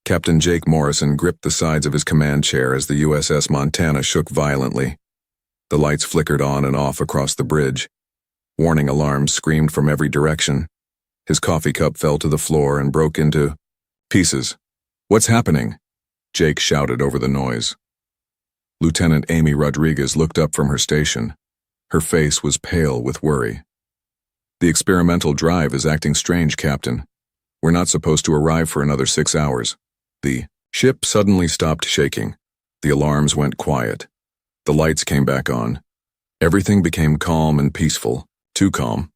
Captain Jake Morrison gripped the sides of his command chair as the USS Montana shook violently. The lights flickered on and off across the bridge. Warning alarms screamed from every direction. His coffee cup fell to the floor and broke into pieces. "What's happening?" Jake shouted over the noise. Lieutenant Amy Rodriguez looked up from her station. Her face was pale with worry. "The experimental drive is acting strange, Captain. We're not supposed to arrive for another 6 hours." The ship suddenly stopped shaking. The alarms went quiet. The lights came back on. Everything became calm and peaceful. Too calm.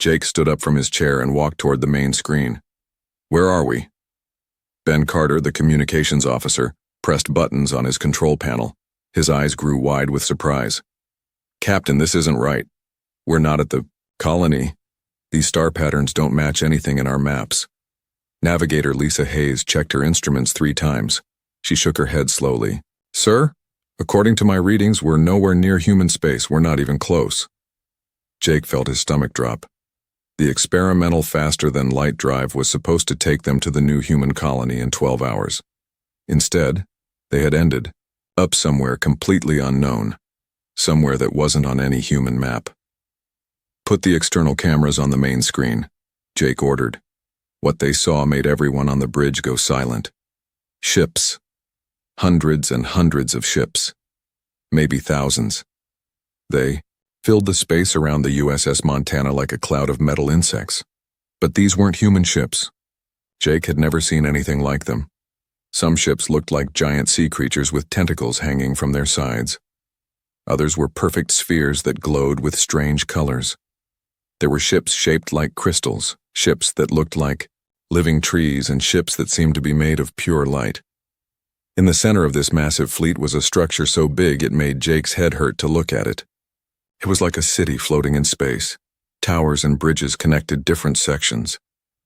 Jake stood up from his chair and walked toward the main screen. "Where are we?" Ben Carter, the communications officer, pressed buttons on his control panel. His eyes grew wide with surprise. "Captain, this isn't right. We're not at the colony. These star patterns don't match anything in our maps." Navigator Lisa Hayes checked her instruments 3 times. She shook her head slowly. "Sir, according to my readings, we're nowhere near human space. We're not even close." Jake felt his stomach drop. The experimental faster-than-light drive was supposed to take them to the new human colony in 12 hours. Instead, they had ended, up somewhere completely unknown, somewhere that wasn't on any human map. "Put the external cameras on the main screen," Jake ordered. What they saw made everyone on the bridge go silent. Ships. Hundreds and hundreds of ships. Maybe thousands. They filled the space around the USS Montana like a cloud of metal insects. But these weren't human ships. Jake had never seen anything like them. Some ships looked like giant sea creatures with tentacles hanging from their sides. Others were perfect spheres that glowed with strange colors. There were ships shaped like crystals, ships that looked like living trees, and ships that seemed to be made of pure light. In the center of this massive fleet was a structure so big it made Jake's head hurt to look at it. It was like a city floating in space. Towers and bridges connected different sections.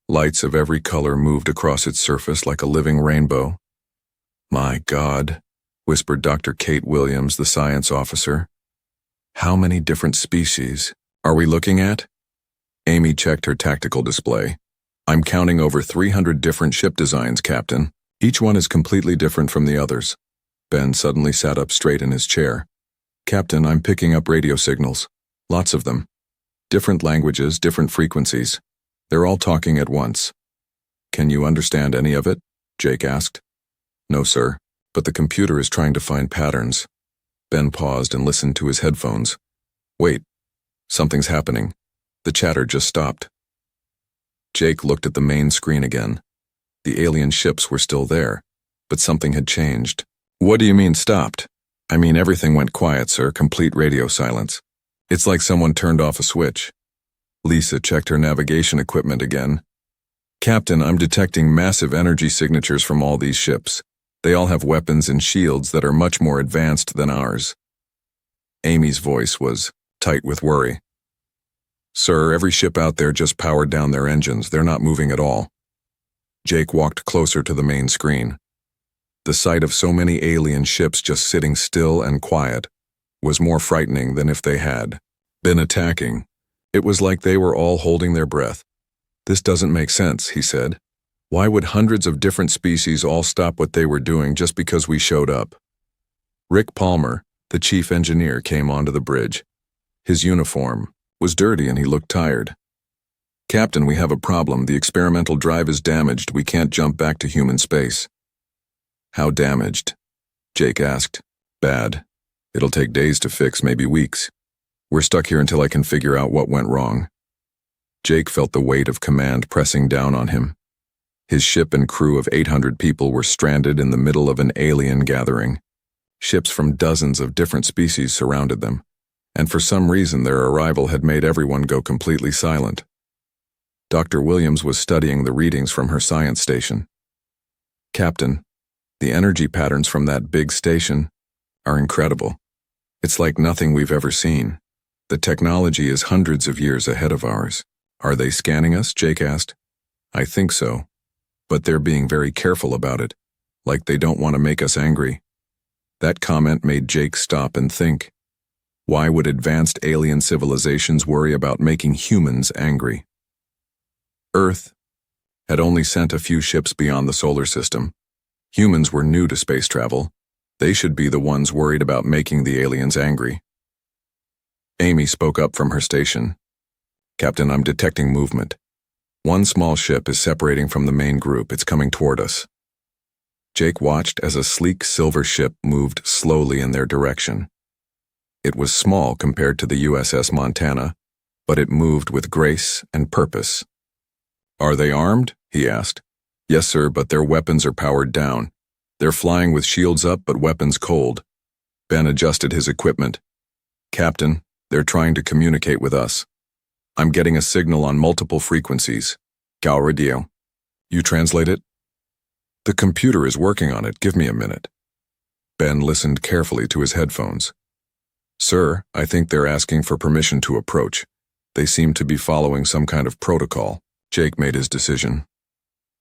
Lights of every color moved across its surface like a living rainbow. "My God," whispered Dr. Kate Williams, the science officer. "How many different species are we looking at?" Amy checked her tactical display. "I'm counting over 300 different ship designs, Captain. Each one is completely different from the others." Ben suddenly sat up straight in his chair. "Captain, I'm picking up radio signals. Lots of them. Different languages, different frequencies. They're all talking at once." "Can you understand any of it?" Jake asked. "No, sir, but the computer is trying to find patterns." Ben paused and listened to his headphones. "Wait, something's happening. The chatter just stopped." Jake looked at the main screen again. The alien ships were still there, but something had changed. "What do you mean stopped?" "I mean everything went quiet, sir, complete radio silence. It's like someone turned off a switch." Lisa checked her navigation equipment again. "Captain, I'm detecting massive energy signatures from all these ships. They all have weapons and shields that are much more advanced than ours." Amy's voice was tight with worry. "Sir, every ship out there just powered down their engines. They're not moving at all." Jake walked closer to the main screen. The sight of so many alien ships just sitting still and quiet was more frightening than if they had been attacking. It was like they were all holding their breath. "This doesn't make sense," he said. "Why would hundreds of different species all stop what they were doing just because we showed up?" Rick Palmer, the chief engineer, came onto the bridge. His uniform was dirty and he looked tired. "Captain, we have a problem. The experimental drive is damaged. We can't jump back to human space." "How damaged?" Jake asked. "Bad. It'll take days to fix, maybe weeks. We're stuck here until I can figure out what went wrong." Jake felt the weight of command pressing down on him. His ship and crew of 800 people were stranded in the middle of an alien gathering. Ships from dozens of different species surrounded them, and for some reason their arrival had made everyone go completely silent. Dr. Williams was studying the readings from her science station. "Captain, the energy patterns from that big station are incredible. It's like nothing we've ever seen. The technology is hundreds of years ahead of ours." "Are they scanning us?" Jake asked. "I think so, but they're being very careful about it, like they don't want to make us angry." That comment made Jake stop and think. Why would advanced alien civilizations worry about making humans angry? Earth had only sent a few ships beyond the solar system, Humans were new to space travel. They should be the ones worried about making the aliens angry. Amy spoke up from her station. "Captain, I'm detecting movement. One small ship is separating from the main group. It's coming toward us." Jake watched as a sleek silver ship moved slowly in their direction. It was small compared to the USS Montana, but it moved with grace and purpose. "Are they armed?" he asked. "Yes, sir, but their weapons are powered down. They're flying with shields up but weapons cold." Ben adjusted his equipment. "Captain, they're trying to communicate with us. I'm getting a signal on multiple frequencies. Gal radio." "You translate it?" "The computer is working on it. Give me a minute." Ben listened carefully to his headphones. "Sir, I think they're asking for permission to approach. They seem to be following some kind of protocol." Jake made his decision.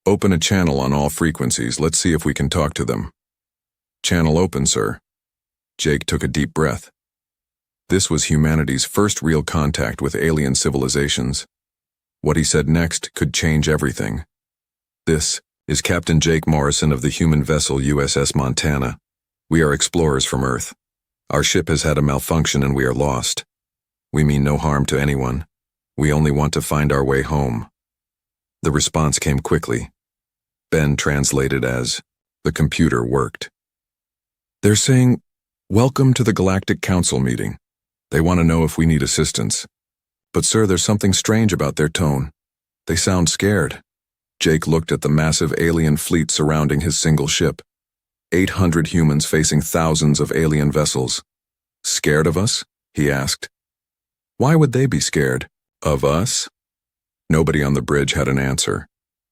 "Open a channel on all frequencies. Let's see if we can talk to them." "Channel open, sir." Jake took a deep breath. This was humanity's first real contact with alien civilizations. What he said next could change everything. "This is Captain Jake Morrison of the human vessel USS Montana. We are explorers from Earth. Our ship has had a malfunction and we are lost. We mean no harm to anyone. We only want to find our way home." The response came quickly. Ben translated as, "The computer worked." "They're saying, 'Welcome to the Galactic Council meeting.' They want to know if we need assistance. But sir, there's something strange about their tone. They sound scared." Jake looked at the massive alien fleet surrounding his single ship. 800 humans facing thousands of alien vessels. "Scared of us?" he asked. "Why would they be scared? Of us?" Nobody on the bridge had an answer.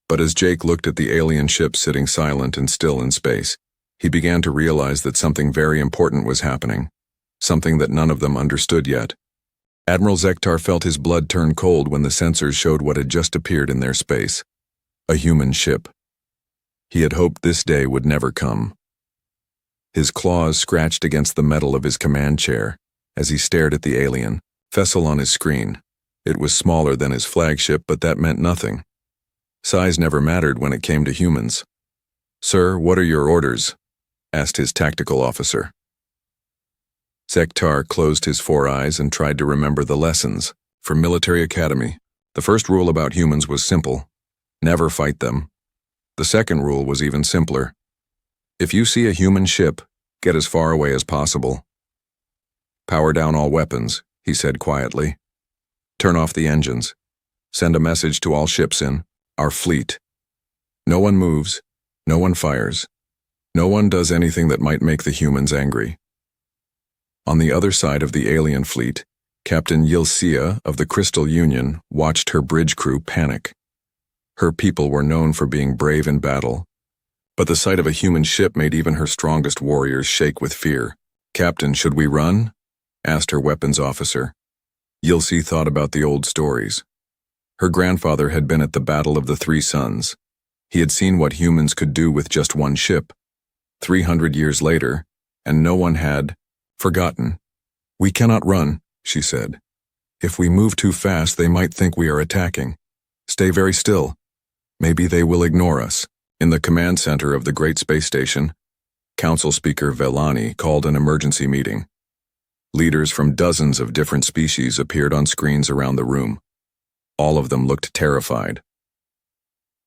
But as Jake looked at the alien ship sitting silent and still in space, he began to realize that something very important was happening. Something that none of them understood yet. Admiral Zektar felt his blood turn cold when the sensors showed what had just appeared in their space. A human ship. He had hoped this day would never come. His claws scratched against the metal of his command chair as he stared at the alien vessel on his screen. It was smaller than his flagship, but that meant nothing. Size never mattered when it came to humans. "Sir, what are your orders?" asked his tactical officer. Zektar closed his 4 eyes and tried to remember the lessons from military academy. The first rule about humans was simple: never fight them. The second rule was even simpler: if you see a human ship, get as far away as possible. "Power down all weapons," he said quietly. "Turn off the engines. Send a message to all ships in our fleet. No one moves, no one fires, no one does anything that might make the humans angry." On the other side of the alien fleet, Captain Yilsia of the Crystal Union watched her bridge crew panic. Her people were known for being brave in battle, but the sight of a human ship made even her strongest warriors shake with fear. "Captain, should we run?" asked her weapons officer. Yilsia thought about the old stories. Her grandfather had been at the Battle of the Three Suns. He had seen what humans could do with just one ship. 300 years later, and no one had forgotten. "We cannot run," she said. "If we move too fast, they might think we are attacking. Stay very still. Maybe they will ignore us." In the command center of the Great Space Station, Council Speaker Vellani called an emergency meeting. Leaders from dozens of different species appeared on screens around the room. All of them looked terrified.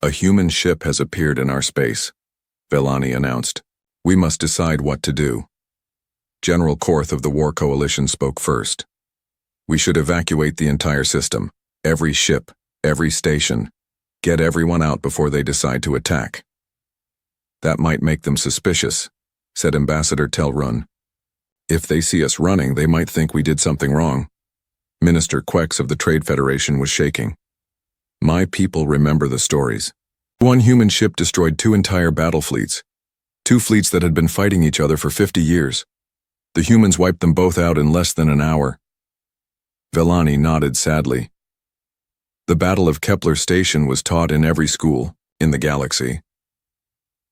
"A human ship has appeared in our space," Vellani announced. "We must decide what to do." General Korth of the War Coalition spoke first. "We should evacuate the entire system, every ship, every station. Get everyone out before they decide to attack." "That might make them suspicious," said Ambassador Telrun. "If they see us running, they might think we did something wrong." Minister Quex of the Trade Federation was shaking. "My people remember the stories. One human ship destroyed 2 entire battle fleets. 2 fleets that had been fighting each other for 50 years. The humans wiped them both out in less than an hour." Vellani nodded sadly. The Battle of Kepler Station was taught in every school in the galaxy.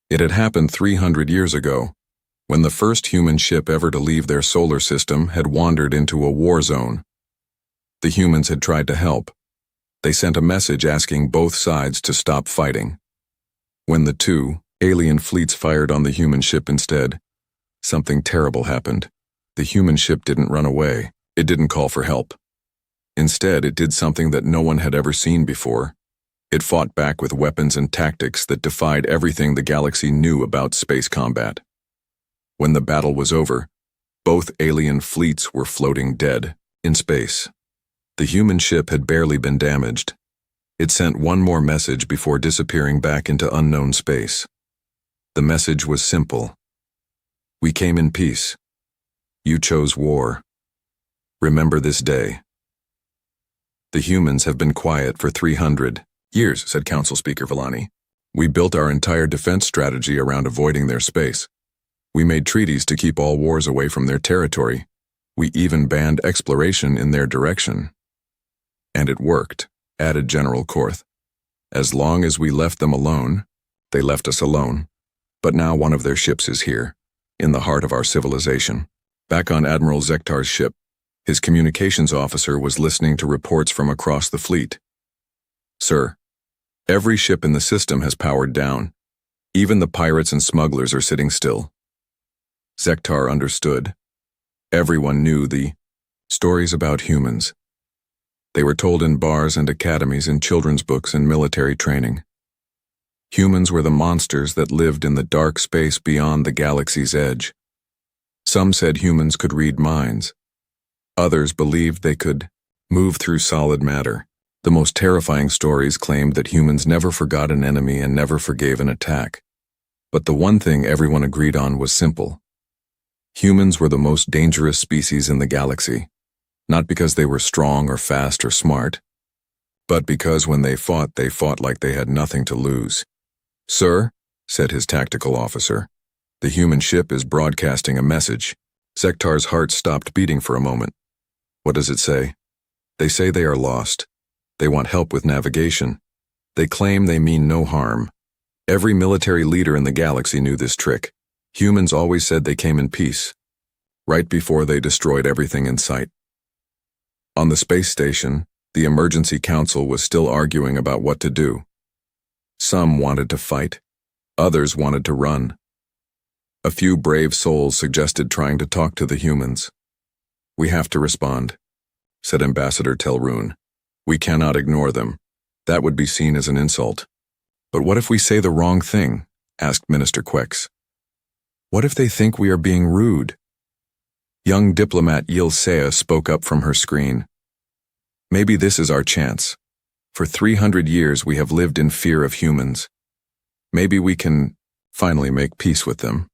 It had happened 300 years ago, when the first human ship ever to leave their solar system had wandered into a war zone. The humans had tried to help. They sent a message asking both sides to stop fighting. When the two, Alien fleets fired on the human ship instead. Something terrible happened. The human ship didn't run away. It didn't call for help. Instead, it did something that no one had ever seen before. It fought back with weapons and tactics that defied everything the galaxy knew about space combat. When the battle was over, both alien fleets were floating dead in space. The human ship had barely been damaged. It sent one more message before disappearing back into unknown space. The message was simple. We came in peace. You chose war. Remember this day. The humans have been quiet for 300 years, said Council Speaker Villani. We built our entire defense strategy around avoiding their space. We made treaties to keep all wars away from their territory. We even banned exploration in their direction. And it worked, added General Korth. As long as we left them alone, they left us alone. But now one of their ships is here, in the heart of our civilization. Back on Admiral Zektar's ship, his communications officer was listening to reports from across the fleet. Sir, every ship in the system has powered down. Even the pirates and smugglers are sitting still. Zektar understood. Everyone knew the stories about humans. They were told in bars and academies, in children's books and military training. Humans were the monsters that lived in the dark space beyond the galaxy's edge. Some said humans could read minds. Others believed they could move through solid matter. The most terrifying stories claimed that humans never forgot an enemy and never forgave an attack. But the one thing everyone agreed on was simple. Humans were the most dangerous species in the galaxy, not because they were strong or fast or smart, but because when they fought like they had nothing to lose. Sir, said his tactical officer, the human ship is broadcasting a message. Zektar's heart stopped beating for a moment. What does it say? They say they are lost. They want help with navigation. They claim they mean no harm. Every military leader in the galaxy knew this trick. Humans always said they came in peace, right before they destroyed everything in sight. On the space station, the emergency council was still arguing about what to do. Some wanted to fight. Others wanted to run. A few brave souls suggested trying to talk to the humans. We have to respond, said Ambassador Telrune. We cannot ignore them. That would be seen as an insult. But what if we say the wrong thing? Asked Minister Quex. What if they think we are being rude? Young diplomat Yilsea spoke up from her screen. Maybe this is our chance. For 300 years we have lived in fear of humans. Maybe we can finally make peace with them.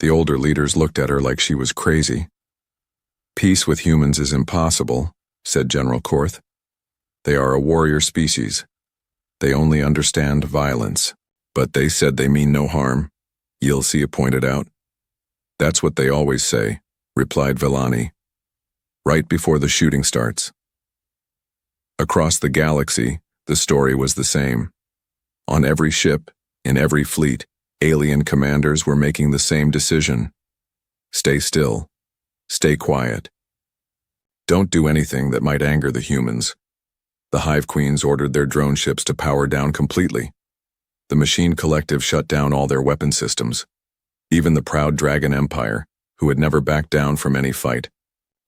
The older leaders looked at her like she was crazy. Peace with humans is impossible, said General Korth. They are a warrior species. They only understand violence. But they said they mean no harm, Yilsea pointed out. That's what they always say, replied Villani. Right before the shooting starts. Across the galaxy, the story was the same. On every ship, in every fleet, alien commanders were making the same decision. Stay still. Stay quiet. Don't do anything that might anger the humans. The Hive Queens ordered their drone ships to power down completely. The Machine Collective shut down all their weapon systems. Even the proud Dragon Empire, who had never backed down from any fight,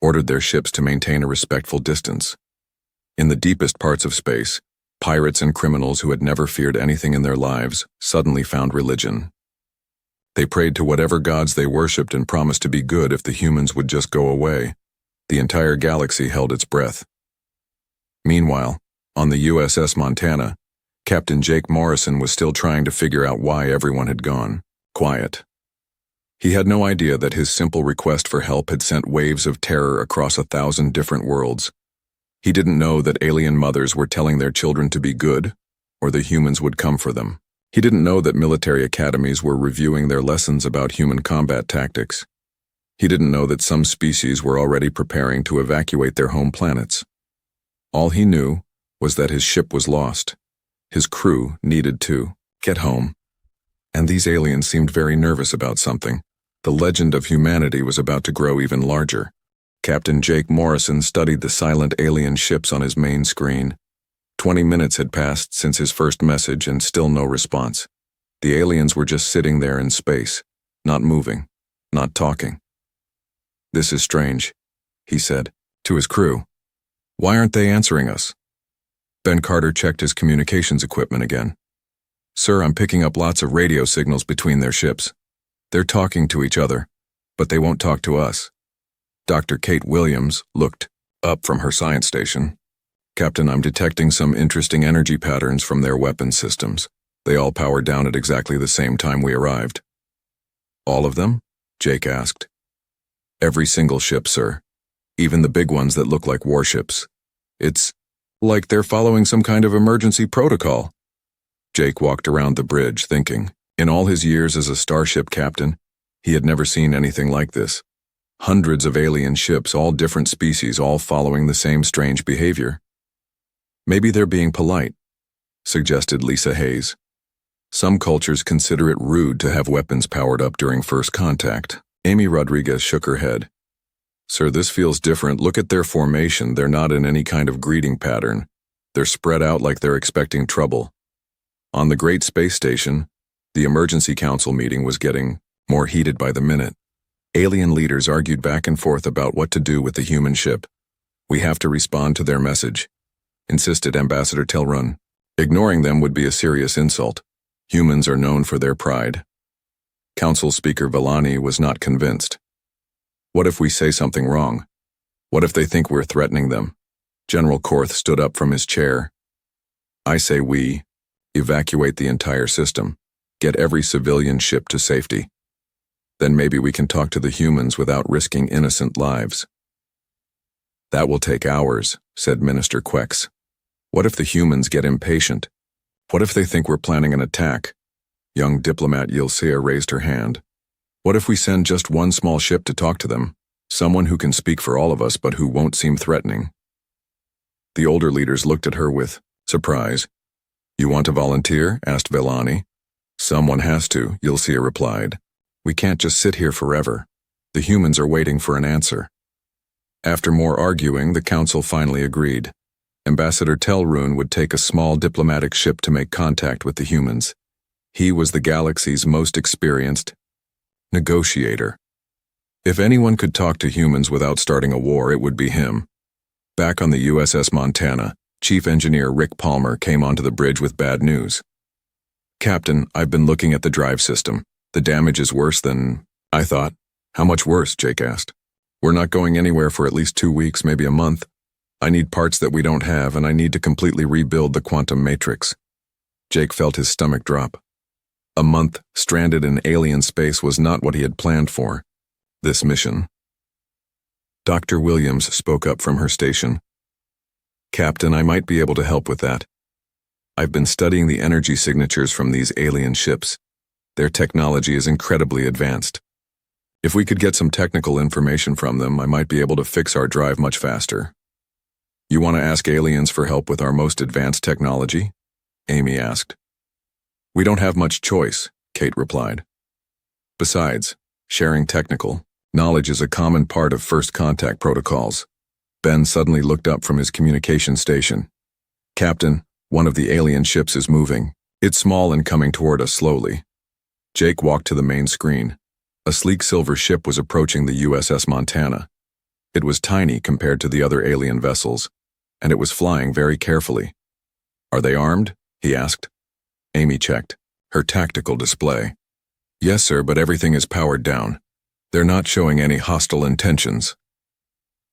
ordered their ships to maintain a respectful distance. In the deepest parts of space, pirates and criminals who had never feared anything in their lives suddenly found religion. They prayed to whatever gods they worshipped and promised to be good if the humans would just go away. The entire galaxy held its breath. Meanwhile, on the USS Montana, Captain Jake Morrison was still trying to figure out why everyone had gone quiet. He had no idea that his simple request for help had sent waves of terror across 1,000 different worlds. He didn't know that alien mothers were telling their children to be good, or the humans would come for them. He didn't know that military academies were reviewing their lessons about human combat tactics. He didn't know that some species were already preparing to evacuate their home planets. All he knew was that his ship was lost. His crew needed to get home. And these aliens seemed very nervous about something. The legend of humanity was about to grow even larger. Captain Jake Morrison studied the silent alien ships on his main screen. 20 minutes had passed since his first message and still no response. The aliens were just sitting there in space, not moving, not talking. "This is strange," he said, to his crew. "Why aren't they answering us?" Ben Carter checked his communications equipment again. "Sir, I'm picking up lots of radio signals between their ships. They're talking to each other, but they won't talk to us." Dr. Kate Williams looked up from her science station. "Captain, I'm detecting some interesting energy patterns from their weapon systems. They all powered down at exactly the same time we arrived." "All of them?" Jake asked. "Every single ship, sir. Even the big ones that look like warships. It's like they're following some kind of emergency protocol." Jake walked around the bridge, thinking. In all his years as a starship captain, he had never seen anything like this. Hundreds of alien ships, all different species, all following the same strange behavior. "Maybe they're being polite," suggested Lisa Hayes. "Some cultures consider it rude to have weapons powered up during first contact." Amy Rodriguez shook her head. "Sir, this feels different. Look at their formation. They're not in any kind of greeting pattern. They're spread out like they're expecting trouble." On the Great Space Station, the emergency council meeting was getting more heated by the minute. Alien leaders argued back and forth about what to do with the human ship. "We have to respond to their message," insisted Ambassador Telrun. "Ignoring them would be a serious insult. Humans are known for their pride." Council Speaker Villani was not convinced. "What if we say something wrong? What if they think we're threatening them?" General Korth stood up from his chair. "I say we evacuate the entire system. Get every civilian ship to safety. Then maybe we can talk to the humans without risking innocent lives." "That will take hours," said Minister Quex. "What if the humans get impatient? What if they think we're planning an attack?" Young diplomat Yilcea raised her hand. "What if we send just one small ship to talk to them? Someone who can speak for all of us but who won't seem threatening." The older leaders looked at her with surprise. "You want to volunteer?" asked Villani. "Someone has to," Yilcea replied. "We can't just sit here forever. The humans are waiting for an answer." After more arguing, the council finally agreed. Ambassador Telrun would take a small diplomatic ship to make contact with the humans. He was the galaxy's most experienced negotiator. If anyone could talk to humans without starting a war, it would be him. Back on the USS Montana, Chief Engineer Rick Palmer came onto the bridge with bad news. "Captain, I've been looking at the drive system. The damage is worse than I thought." "How much worse?" Jake asked. "We're not going anywhere for at least 2 weeks, maybe a month. I need parts that we don't have, and I need to completely rebuild the quantum matrix." Jake felt his stomach drop. A month stranded in alien space was not what he had planned for. This mission. Dr. Williams spoke up from her station. "Captain, I might be able to help with that. I've been studying the energy signatures from these alien ships. Their technology is incredibly advanced. If we could get some technical information from them, I might be able to fix our drive much faster." "You want to ask aliens for help with our most advanced technology?" Amy asked. "We don't have much choice," Kate replied. "Besides, sharing technical knowledge is a common part of first contact protocols." Ben suddenly looked up from his communication station. "Captain, one of the alien ships is moving. It's small and coming toward us slowly." Jake walked to the main screen. A sleek silver ship was approaching the USS Montana. It was tiny compared to the other alien vessels, and it was flying very carefully. "Are they armed?" he asked. Amy checked her tactical display. "Yes, sir, but everything is powered down. They're not showing any hostile intentions."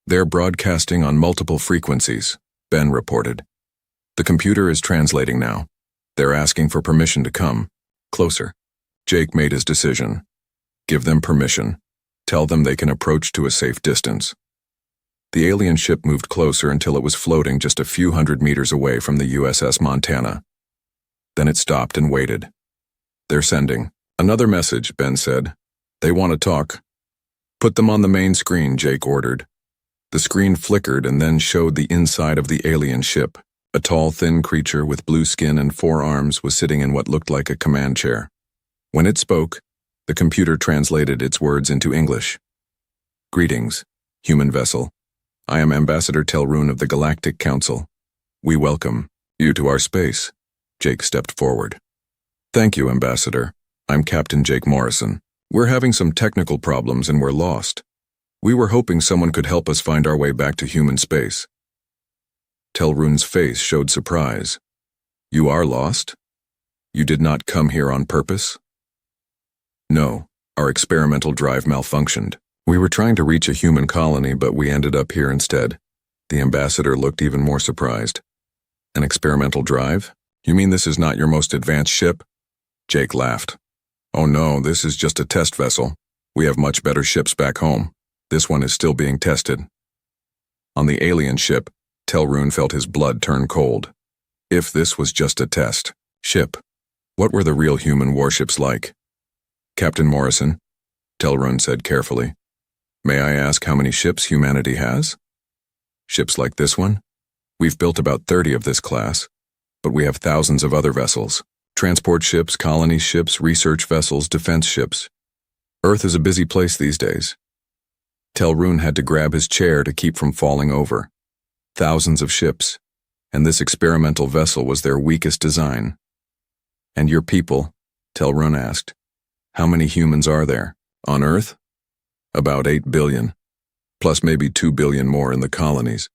"They're broadcasting on multiple frequencies," Ben reported. "The computer is translating now. They're asking for permission to come closer." Jake made his decision. Give them permission. Tell them they can approach to a safe distance. The alien ship moved closer until it was floating just a few hundred meters away from the USS Montana. Then it stopped and waited. "They're sending another message," Ben said. "They want to talk." "Put them on the main screen," Jake ordered. The screen flickered and then showed the inside of the alien ship. A tall, thin creature with blue skin and 4 arms was sitting in what looked like a command chair. When it spoke, the computer translated its words into English. "Greetings, human vessel. I am Ambassador Telrun of the Galactic Council. We welcome you to our space." Jake stepped forward. Thank you, Ambassador. I'm Captain Jake Morrison. We're having some technical problems and we're lost. We were hoping someone could help us find our way back to human space. Telrune's face showed surprise. You are lost? You did not come here on purpose? No, our experimental drive malfunctioned. We were trying to reach a human colony, but we ended up here instead. The ambassador looked even more surprised. An experimental drive? You mean this is not your most advanced ship? Jake laughed. Oh no, this is just a test vessel. We have much better ships back home. This one is still being tested. On the alien ship, Telrune felt his blood turn cold. If this was just a test ship, what were the real human warships like? Captain Morrison, Telrune said carefully. May I ask how many ships humanity has? Ships like this one? We've built about 30 of this class, but we have thousands of other vessels. Transport ships, colony ships, research vessels, defense ships. Earth is a busy place these days. Telrune had to grab his chair to keep from falling over. Thousands of ships, and this experimental vessel was their weakest design. And your people? Telrune asked. How many humans are there? On Earth? About 8 billion, plus maybe 2 billion more in the colonies.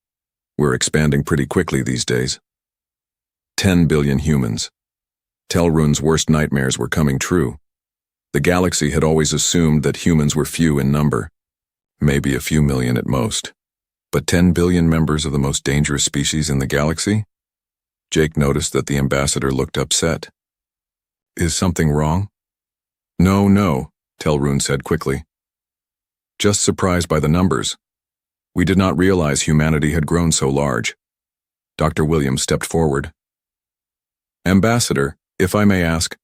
We're expanding pretty quickly these days. 10 billion humans. Telrune's worst nightmares were coming true. The galaxy had always assumed that humans were few in number, maybe a few million at most. But 10 billion members of the most dangerous species in the galaxy? Jake noticed that the ambassador looked upset. Is something wrong? No, Telrune said quickly. Just surprised by the numbers. We did not realize humanity had grown so large. Dr. Williams stepped forward. Ambassador, if I may ask,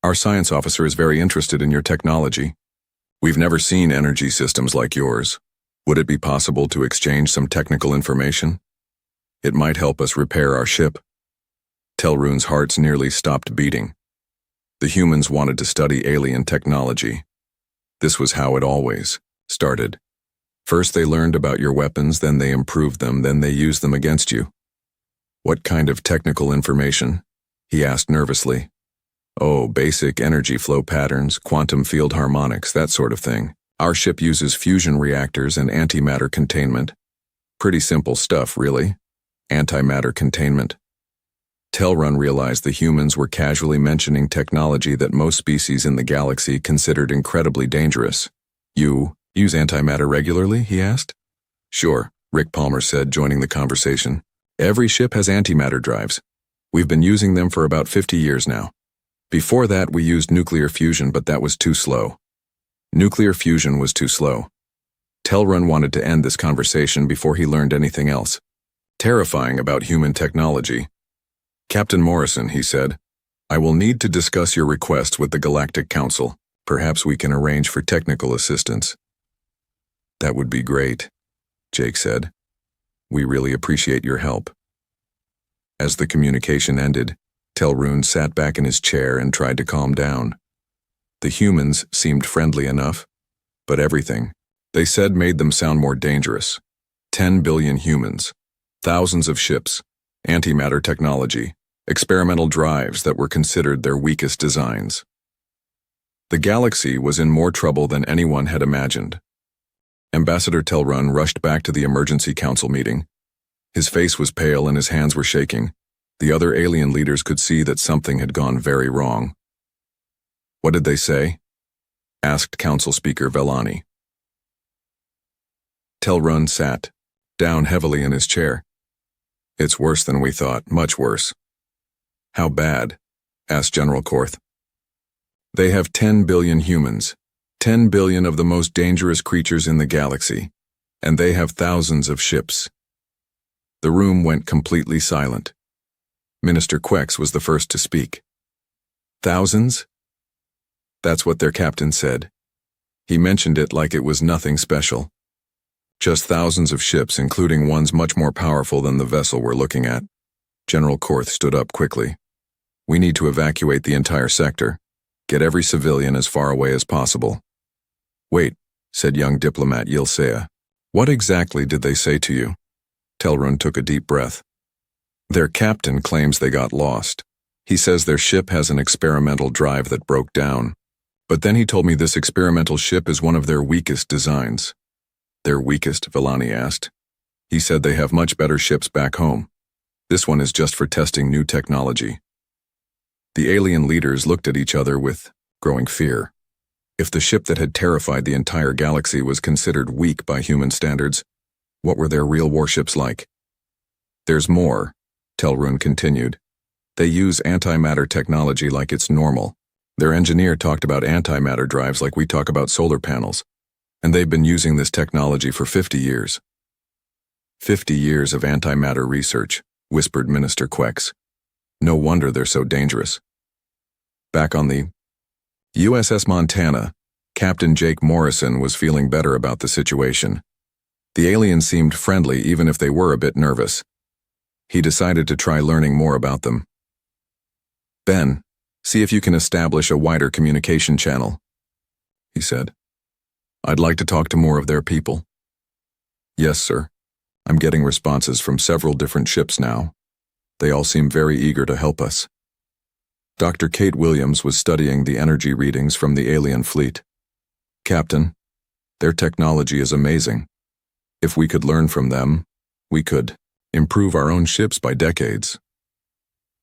our science officer is very interested in your technology. We've never seen energy systems like yours. Would it be possible to exchange some technical information? It might help us repair our ship. Telrune's hearts nearly stopped beating. The humans wanted to study alien technology. This was how it always started. First they learned about your weapons, then they improved them, then they used them against you. What kind of technical information? He asked nervously. Oh, basic energy flow patterns, quantum field harmonics, that sort of thing. Our ship uses fusion reactors and antimatter containment. Pretty simple stuff, really. Antimatter containment. Telrune realized the humans were casually mentioning technology that most species in the galaxy considered incredibly dangerous. You use antimatter regularly? He asked. Sure, Rick Palmer said, joining the conversation. Every ship has antimatter drives. We've been using them for about 50 years now. Before that, we used nuclear fusion, but that was too slow. Nuclear fusion was too slow. Telrune wanted to end this conversation before he learned anything else. Terrifying about human technology. Captain Morrison, he said, I will need to discuss your request with the Galactic Council. Perhaps we can arrange for technical assistance. That would be great, Jake said. We really appreciate your help. As the communication ended, Telrune sat back in his chair and tried to calm down. The humans seemed friendly enough, but everything they said made them sound more dangerous. 10 billion humans, thousands of ships, antimatter technology, experimental drives that were considered their weakest designs. The galaxy was in more trouble than anyone had imagined. Ambassador Telrune rushed back to the emergency council meeting. His face was pale and his hands were shaking. The other alien leaders could see that something had gone very wrong. What did they say? Asked Council Speaker Vellani. Telrune sat down heavily in his chair. It's worse than we thought, much worse. How bad? Asked General Korth. They have 10 billion humans, 10 billion of the most dangerous creatures in the galaxy, and they have thousands of ships. The room went completely silent. Minister Quex was the first to speak. Thousands? That's what their captain said. He mentioned it like it was nothing special. Just thousands of ships, including ones much more powerful than the vessel we're looking at. General Korth stood up quickly. We need to evacuate the entire sector. Get every civilian as far away as possible. Wait, said young diplomat Yilsea. What exactly did they say to you? Telrune took a deep breath. Their captain claims they got lost. He says their ship has an experimental drive that broke down. But then he told me this experimental ship is one of their weakest designs. Their weakest? Villani asked. He said they have much better ships back home. This one is just for testing new technology. The alien leaders looked at each other with growing fear. If the ship that had terrified the entire galaxy was considered weak by human standards, what were their real warships like? There's more, Telrun continued. They use antimatter technology like it's normal. Their engineer talked about antimatter drives like we talk about solar panels, and they've been using this technology for 50 years. 50 years of antimatter research, whispered Minister Quex. No wonder they're so dangerous. Back on the USS Montana, Captain Jake Morrison was feeling better about the situation. The aliens seemed friendly even if they were a bit nervous. He decided to try learning more about them. Ben, see if you can establish a wider communication channel, he said. I'd like to talk to more of their people. Yes, sir. I'm getting responses from several different ships now. They all seem very eager to help us. Dr. Kate Williams was studying the energy readings from the alien fleet. Captain, their technology is amazing. If we could learn from them, we could improve our own ships by decades.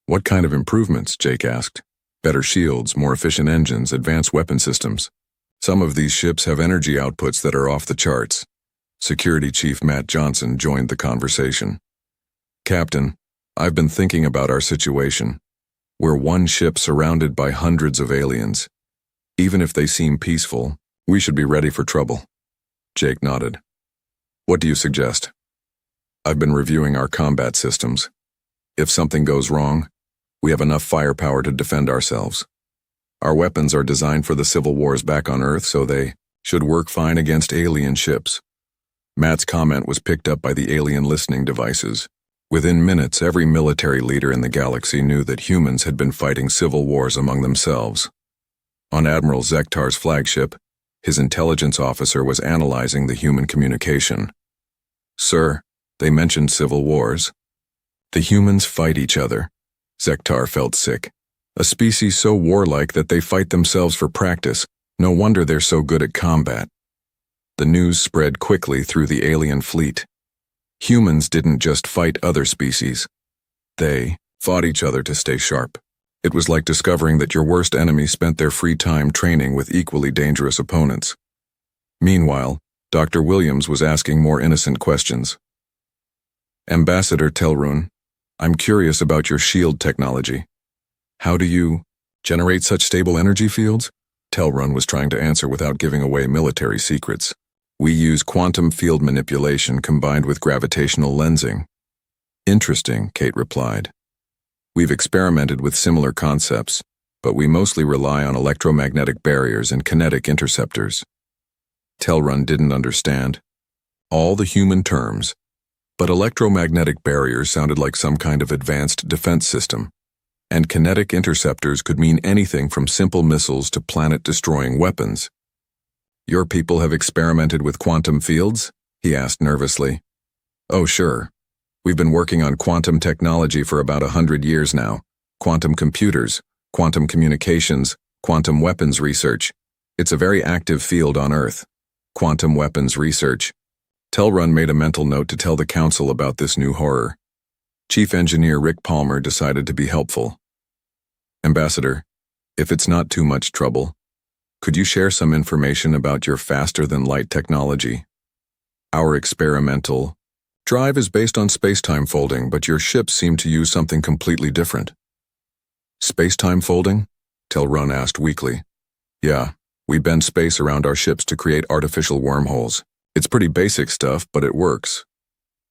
What kind of improvements? Jake asked. Better shields, more efficient engines, advanced weapon systems. Some of these ships have energy outputs that are off the charts. Security Chief Matt Johnson joined the conversation. Captain, I've been thinking about our situation. We're one ship surrounded by hundreds of aliens. Even if they seem peaceful, we should be ready for trouble. Jake nodded. What do you suggest? I've been reviewing our combat systems. If something goes wrong, we have enough firepower to defend ourselves. Our weapons are designed for the civil wars back on Earth, so they should work fine against alien ships. Matt's comment was picked up by the alien listening devices. Within minutes, every military leader in the galaxy knew that humans had been fighting civil wars among themselves. On Admiral Zektar's flagship, his intelligence officer was analyzing the human communication. Sir, they mentioned civil wars. The humans fight each other. Zektar felt sick. A species so warlike that they fight themselves for practice. No wonder they're so good at combat. The news spread quickly through the alien fleet. Humans didn't just fight other species. They fought each other to stay sharp. It was like discovering that your worst enemy spent their free time training with equally dangerous opponents. Meanwhile, Dr. Williams was asking more innocent questions. Ambassador Telrun, I'm curious about your shield technology. How do you generate such stable energy fields? Telrun was trying to answer without giving away military secrets. We use quantum field manipulation combined with gravitational lensing. Interesting, Kate replied. We've experimented with similar concepts, but we mostly rely on electromagnetic barriers and kinetic interceptors. Telrun didn't understand all the human terms, but electromagnetic barriers sounded like some kind of advanced defense system, and kinetic interceptors could mean anything from simple missiles to planet-destroying weapons. Your people have experimented with quantum fields? He asked nervously. Oh, sure. We've been working on quantum technology for about 100 years now. Quantum computers, quantum communications, quantum weapons research. It's a very active field on Earth. Quantum weapons research. Telrun made a mental note to tell the council about this new horror. Chief Engineer Rick Palmer decided to be helpful. Ambassador, if it's not too much trouble, could you share some information about your faster-than-light technology? Our experimental drive is based on space-time folding, but your ships seem to use something completely different. Space-time folding? Telrun asked weakly. Yeah, we bend space around our ships to create artificial wormholes. It's pretty basic stuff, but it works.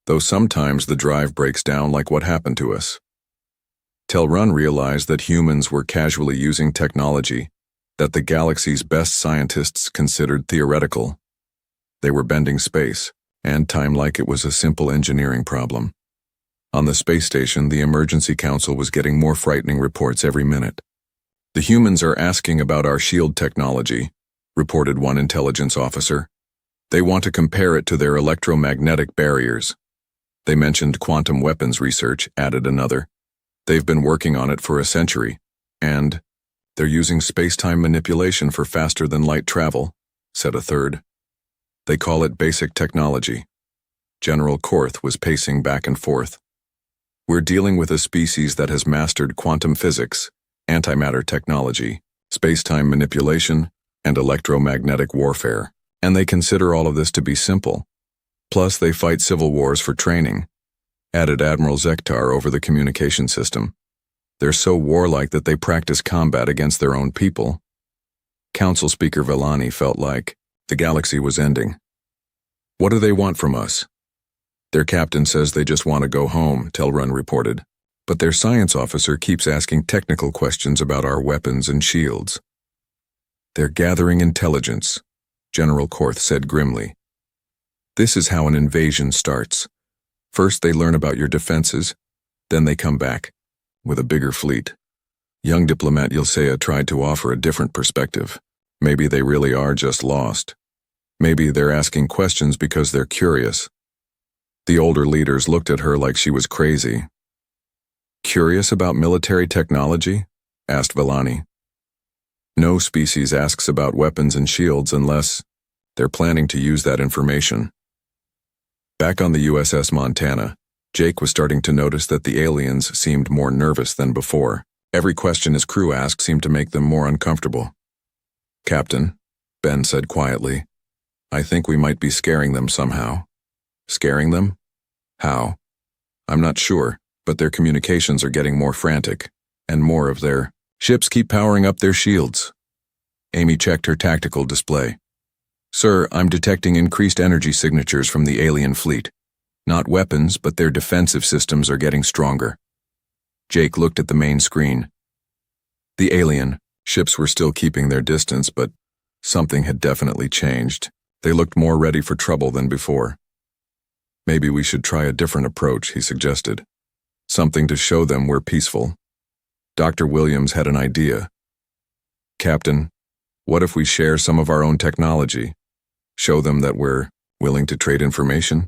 Though sometimes the drive breaks down like what happened to us. Telrun realized that humans were casually using technology that the galaxy's best scientists considered theoretical. They were bending space and time like it was a simple engineering problem. On the space station, the emergency council was getting more frightening reports every minute. The humans are asking about our shield technology, reported one intelligence officer. They want to compare it to their electromagnetic barriers. They mentioned quantum weapons research, added another. They've been working on it for a century, and they're using space-time manipulation for faster-than-light travel, said a third. They call it basic technology. General Korth was pacing back and forth. We're dealing with a species that has mastered quantum physics, antimatter technology, space-time manipulation, and electromagnetic warfare, and they consider all of this to be simple. Plus, they fight civil wars for training, added Admiral Zektar over the communication system. They're so warlike that they practice combat against their own people. Council Speaker Vellani felt like the galaxy was ending. What do they want from us? Their captain says they just want to go home, Telrun reported. But their science officer keeps asking technical questions about our weapons and shields. They're gathering intelligence, General Korth said grimly. This is how an invasion starts. First they learn about your defenses, then they come back, with a bigger fleet. Young diplomat Yilsea tried to offer a different perspective. Maybe they really are just lost. Maybe they're asking questions because they're curious. The older leaders looked at her like she was crazy. Curious about military technology? Asked Vellani. No species asks about weapons and shields unless they're planning to use that information. Back on the USS Montana, Jake was starting to notice that the aliens seemed more nervous than before. Every question his crew asked seemed to make them more uncomfortable. Captain, Ben said quietly, I think we might be scaring them somehow. Scaring them? How? I'm not sure, but their communications are getting more frantic, and more of their ships keep powering up their shields. Amy checked her tactical display. Sir, I'm detecting increased energy signatures from the alien fleet. Not weapons, but their defensive systems are getting stronger. Jake looked at the main screen. The alien ships were still keeping their distance, but something had definitely changed. They looked more ready for trouble than before. Maybe we should try a different approach, he suggested. Something to show them we're peaceful. Dr. Williams had an idea. Captain, what if we share some of our own technology? Show them that we're willing to trade information?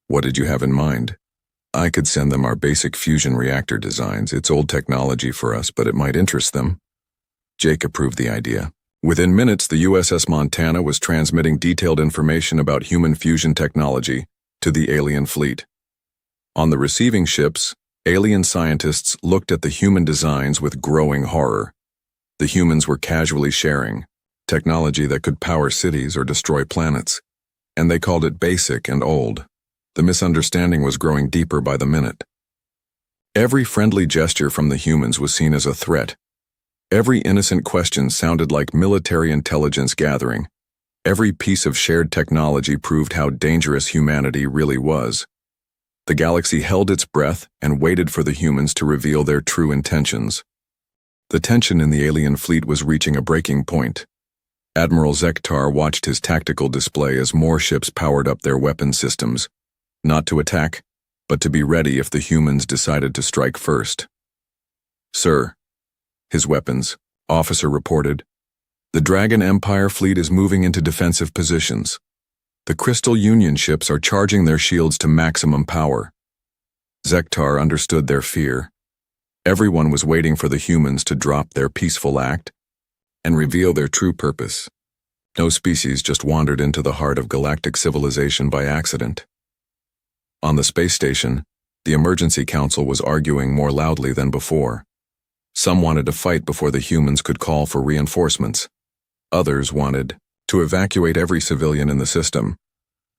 What did you have in mind? I could send them our basic fusion reactor designs. It's old technology for us, but it might interest them. Jake approved the idea. Within minutes, the USS Montana was transmitting detailed information about human fusion technology to the alien fleet. On the receiving ships, alien scientists looked at the human designs with growing horror. The humans were casually sharing technology that could power cities or destroy planets, and they called it basic and old. The misunderstanding was growing deeper by the minute. Every friendly gesture from the humans was seen as a threat. Every innocent question sounded like military intelligence gathering. Every piece of shared technology proved how dangerous humanity really was. The galaxy held its breath and waited for the humans to reveal their true intentions. The tension in the alien fleet was reaching a breaking point. Admiral Zektar watched his tactical display as more ships powered up their weapon systems, not to attack, but to be ready if the humans decided to strike first. Sir, his weapons, officer reported. The Dragon Empire fleet is moving into defensive positions. The Crystal Union ships are charging their shields to maximum power. Zektar understood their fear. Everyone was waiting for the humans to drop their peaceful act and reveal their true purpose. No species just wandered into the heart of galactic civilization by accident. On the space station, the emergency council was arguing more loudly than before. Some wanted to fight before the humans could call for reinforcements. Others wanted to evacuate every civilian in the system.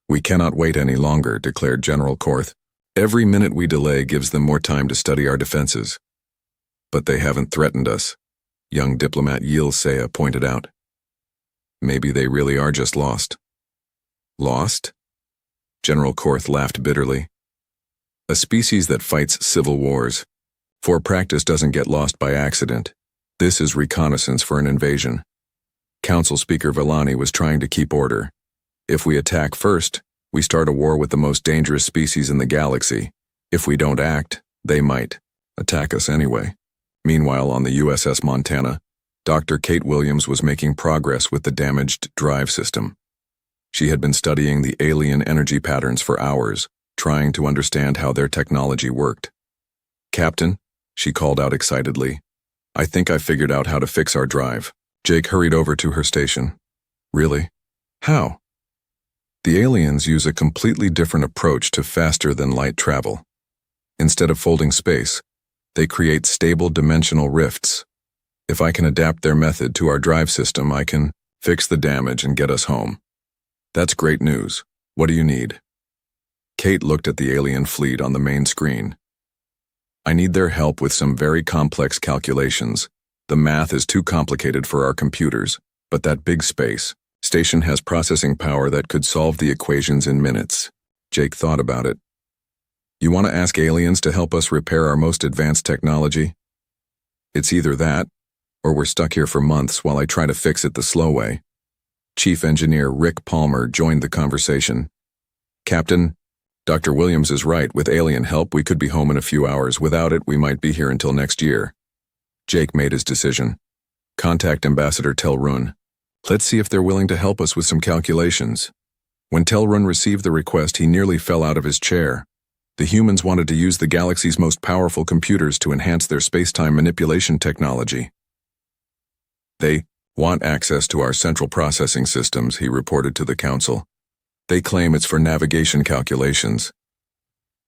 We cannot wait any longer, declared General Korth. Every minute we delay gives them more time to study our defenses. But they haven't threatened us, young diplomat Yilsea pointed out. Maybe they really are just lost. Lost? General Korth laughed bitterly. A species that fights civil wars. For practice doesn't get lost by accident. This is reconnaissance for an invasion. Council Speaker Vellani was trying to keep order. If we attack first, we start a war with the most dangerous species in the galaxy. If we don't act, they might attack us anyway. Meanwhile, on the USS Montana, Dr. Kate Williams was making progress with the damaged drive system. She had been studying the alien energy patterns for hours, trying to understand how their technology worked. Captain, she called out excitedly. I think I figured out how to fix our drive. Jake hurried over to her station. Really? How? The aliens use a completely different approach to faster-than-light travel. Instead of folding space, they create stable dimensional rifts. If I can adapt their method to our drive system, I can fix the damage and get us home. That's great news. What do you need? Kate looked at the alien fleet on the main screen. I need their help with some very complex calculations. The math is too complicated for our computers, but that big space station has processing power that could solve the equations in minutes. Jake thought about it. You want to ask aliens to help us repair our most advanced technology? It's either that, or we're stuck here for months while I try to fix it the slow way. Chief Engineer Rick Palmer joined the conversation. Captain, Dr. Williams is right. With alien help, we could be home in a few hours. Without it, we might be here until next year. Jake made his decision. Contact Ambassador Telrun. Let's see if they're willing to help us with some calculations. When Telrun received the request, he nearly fell out of his chair. The humans wanted to use the galaxy's most powerful computers to enhance their space-time manipulation technology. They want access to our central processing systems, he reported to the council. They claim it's for navigation calculations.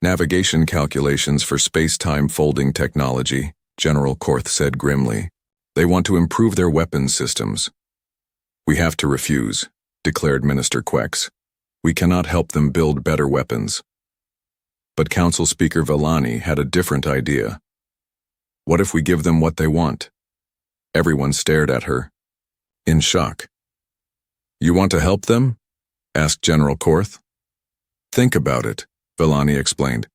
Navigation calculations for space-time folding technology, General Korth said grimly. They want to improve their weapons systems. We have to refuse, declared Minister Quex. We cannot help them build better weapons. But Council Speaker Vellani had a different idea. What if we give them what they want? Everyone stared at her, in shock. You want to help them? Asked General Korth. Think about it, Vellani explained.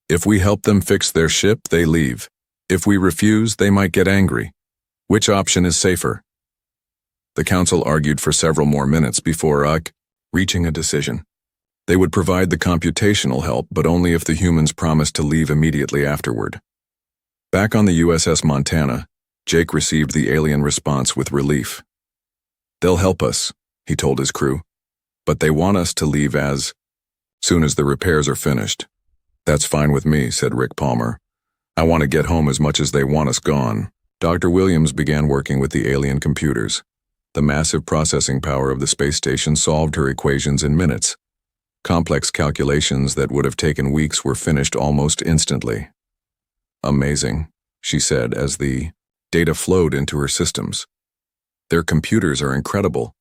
If we help them fix their ship, they leave. If we refuse, they might get angry. Which option is safer? The council argued for several more minutes before reaching a decision. They would provide the computational help, but only if the humans promised to leave immediately afterward. Back on the USS Montana, Jake received the alien response with relief. They'll help us, he told his crew, but they want us to leave as soon as the repairs are finished. That's fine with me, said Rick Palmer. I want to get home as much as they want us gone. Dr. Williams began working with the alien computers. The massive processing power of the space station solved her equations in minutes. Complex calculations that would have taken weeks were finished almost instantly. Amazing, she said as the data flowed into her systems. Their computers are incredible.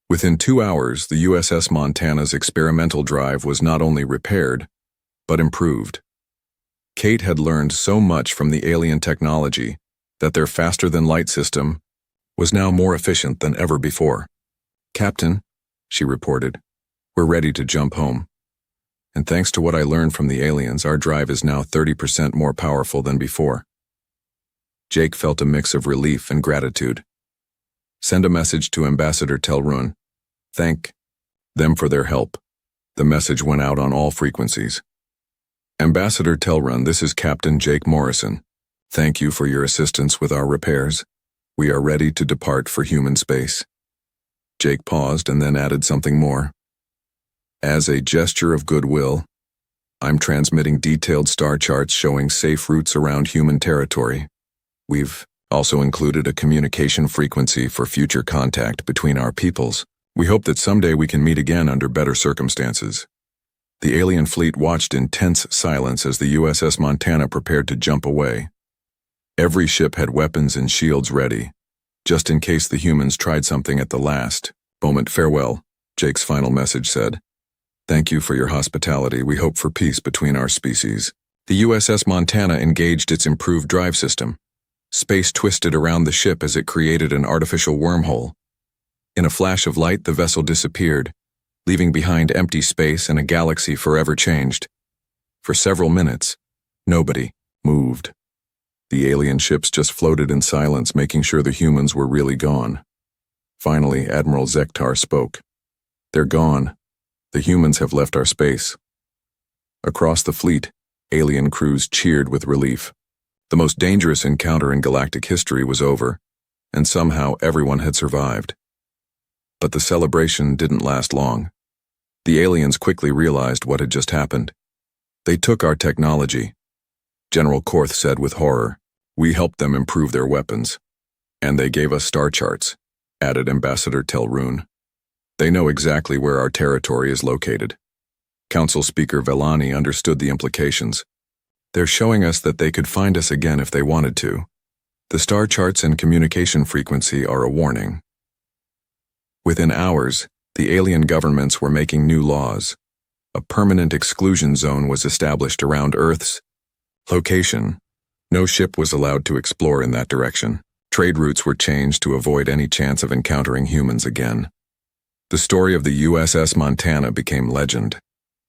Within 2 hours, the USS Montana's experimental drive was not only repaired, but improved. Kate had learned so much from the alien technology that their faster-than-light system was now more efficient than ever before. Captain, she reported, we're ready to jump home. And thanks to what I learned from the aliens, our drive is now 30% more powerful than before. Jake felt a mix of relief and gratitude. Send a message to Ambassador Telrun. Thank them for their help. The message went out on all frequencies. Ambassador Telrun, this is Captain Jake Morrison. Thank you for your assistance with our repairs. We are ready to depart for human space. Jake paused and then added something more. As a gesture of goodwill, I'm transmitting detailed star charts showing safe routes around human territory. We've also included a communication frequency for future contact between our peoples. We hope that someday we can meet again under better circumstances. The alien fleet watched in tense silence as the USS Montana prepared to jump away. Every ship had weapons and shields ready, just in case the humans tried something at the last moment. Farewell, Jake's final message said. Thank you for your hospitality. We hope for peace between our species. The USS Montana engaged its improved drive system. Space twisted around the ship as it created an artificial wormhole. In a flash of light, the vessel disappeared, leaving behind empty space and a galaxy forever changed. For several minutes, nobody moved. The alien ships just floated in silence, making sure the humans were really gone. Finally, Admiral Zektar spoke. They're gone. The humans have left our space. Across the fleet, alien crews cheered with relief. The most dangerous encounter in galactic history was over, and somehow everyone had survived. But the celebration didn't last long. The aliens quickly realized what had just happened. They took our technology, General Korth said with horror. We helped them improve their weapons. And they gave us star charts, added Ambassador Telrune. They know exactly where our territory is located. Council Speaker Vellani understood the implications. They're showing us that they could find us again if they wanted to. The star charts and communication frequency are a warning. Within hours, the alien governments were making new laws. A permanent exclusion zone was established around Earth's location. No ship was allowed to explore in that direction. Trade routes were changed to avoid any chance of encountering humans again. The story of the USS Montana became legend.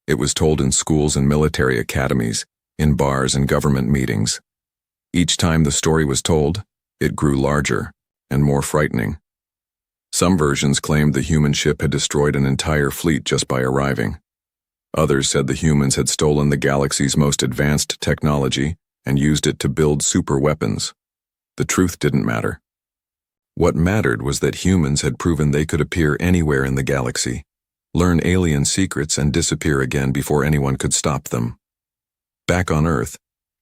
It was told in schools and military academies, in bars and government meetings. Each time the story was told, it grew larger and more frightening. Some versions claimed the human ship had destroyed an entire fleet just by arriving. Others said the humans had stolen the galaxy's most advanced technology and used it to build super weapons. The truth didn't matter. What mattered was that humans had proven they could appear anywhere in the galaxy, learn alien secrets, and disappear again before anyone could stop them. Back on Earth,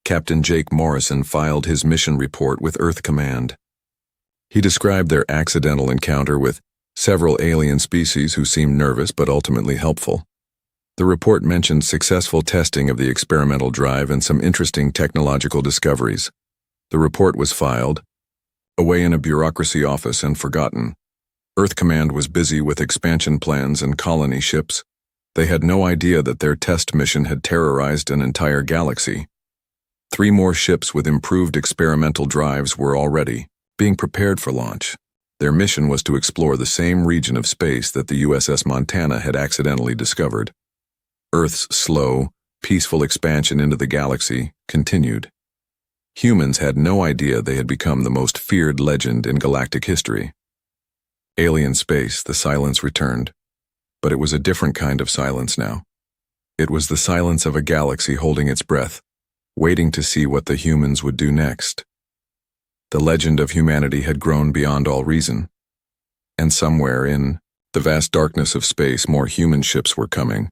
Captain Jake Morrison filed his mission report with Earth Command. He described their accidental encounter with several alien species who seemed nervous but ultimately helpful. The report mentioned successful testing of the experimental drive and some interesting technological discoveries. The report was filed, away in a bureaucracy office, and forgotten. Earth Command was busy with expansion plans and colony ships. They had no idea that their test mission had terrorized an entire galaxy. 3 more ships with improved experimental drives were already being prepared for launch. Their mission was to explore the same region of space that the USS Montana had accidentally discovered. Earth's slow, peaceful expansion into the galaxy continued. Humans had no idea they had become the most feared legend in galactic history. Alien space, the silence returned. But it was a different kind of silence now. It was the silence of a galaxy holding its breath, waiting to see what the humans would do next. The legend of humanity had grown beyond all reason. And somewhere in the vast darkness of space, more human ships were coming,